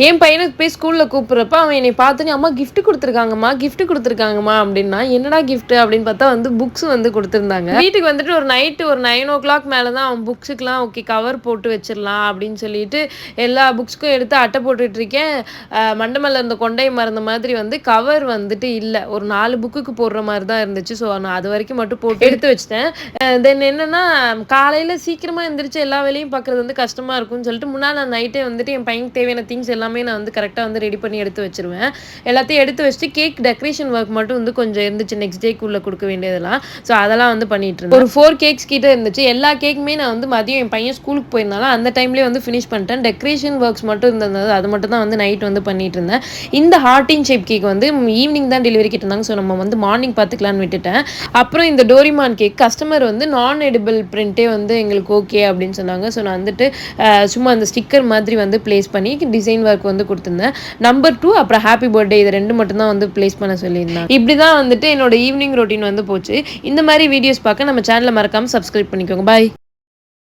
என் பையனுக்கு போய் ஸ்கூலில் கூப்பிட்றப்ப அவன் என்னை பார்த்துன்னு அம்மா கிஃப்ட் கொடுத்துருக்காங்கம்மா அப்படின்னா என்னடா கிஃப்ட் அப்படின்னு பார்த்தா வந்து புக்ஸ் வந்து கொடுத்துருந்தாங்க. வீட்டுக்கு வந்துட்டு ஒரு நைட்டு ஒரு 9 o'clock மேலே தான் அவன் புக்ஸுக்கெலாம் ஓகே கவர் போட்டு வச்சிடலாம் அப்படின்னு சொல்லிட்டு எல்லா புக்ஸ்க்கும் எடுத்து அட்டை போட்டுட்டு இருக்கேன். மண்டமல்ல இருந்த கொண்டை மறந்த மாதிரி வந்து கவர் வந்துட்டு இல்லை, ஒரு 4 புக்குக்கு போடுற மாதிரி தான் இருந்துச்சு. ஸோ நான் அது வரைக்கும் மட்டும் போட்டு எடுத்து வச்சிட்டேன். தென் என்னன்னா காலையில் சீக்கிரமாக எழுந்திரிச்சு எல்லா வேலையும் பார்க்குறது வந்து கஷ்டமாக இருக்கும்னு சொல்லிட்டு முன்னால் நான் நைட்டே வந்துட்டு என் பையனுக்கு தேவையான திங்ஸ் எல்லாமே நான் வந்து கரெக்டாக வந்து ரெடி பண்ணி எடுத்து வச்சிருவேன். எல்லாத்தையும் எடுத்து வச்சுட்டு கேக் டெக்கரேஷன் ஒர்க் மட்டும் வந்து கொஞ்சம் இருந்துச்சு நெக்ஸ்ட் டேக்குள்ளே கொடுக்க வேண்டியதெல்லாம். ஸோ அதெல்லாம் வந்து பண்ணிட்டு இருந்தேன். ஒரு 4 கேக்ஸ் கிட்ட இருந்துச்சு. எல்லா கேக்குமே நான் வந்து மதியம் என் பையன் ஸ்கூலுக்கு போயிருந்தாலும் அந்த டைம்லேயே வந்து ஃபினிஷ் பண்ணிட்டேன். டெக்கரேஷன் ஒர்க்ஸ் மட்டும் இருந்தது, அது மட்டும் தான் வந்து நைட் வந்து பண்ணிட்டு இருந்தேன். இந்த ஹார்டின் ஷேப் கேக் வந்து ஈவினிங் தான் டெலிவரி கிட்டிருந்தாங்க. ஸோ நம்ம வந்து மார்னிங் பார்த்துக்கலான்னு விட்டுட்டேன். அப்புறம் இந்த டோரிமான் கேக் கஸ்டமர் வந்து நான் எடிபிள் பிரிண்ட்டே வந்து எங்களுக்கு ஓகே அப்படின்னு சொன்னாங்க. ஸோ நான் வந்துட்டு சும்மா அந்த ஸ்டிக்கர் மாதிரி வந்து பிளேஸ் பண்ணி டிசைன் ஒர்க் வந்து கொடுத்துருந்தேன். நம்பர் 2 அப்புறம் ஹாப்பி பர்த்டே இது 2 மட்டும் தான் வந்து பிளேஸ் பண்ண சொல்லியிருந்தேன். இப்படி தான் வந்துட்டு என்னோட ஈவினிங் ரொட்டீன் வந்து போச்சு. இந்த மாதிரி வீடியோஸ் பார்க்க நம்ம சேனலை மறக்காமல் சப்ஸ்கிரைப் பண்ணிக்கோங்க. பாய்.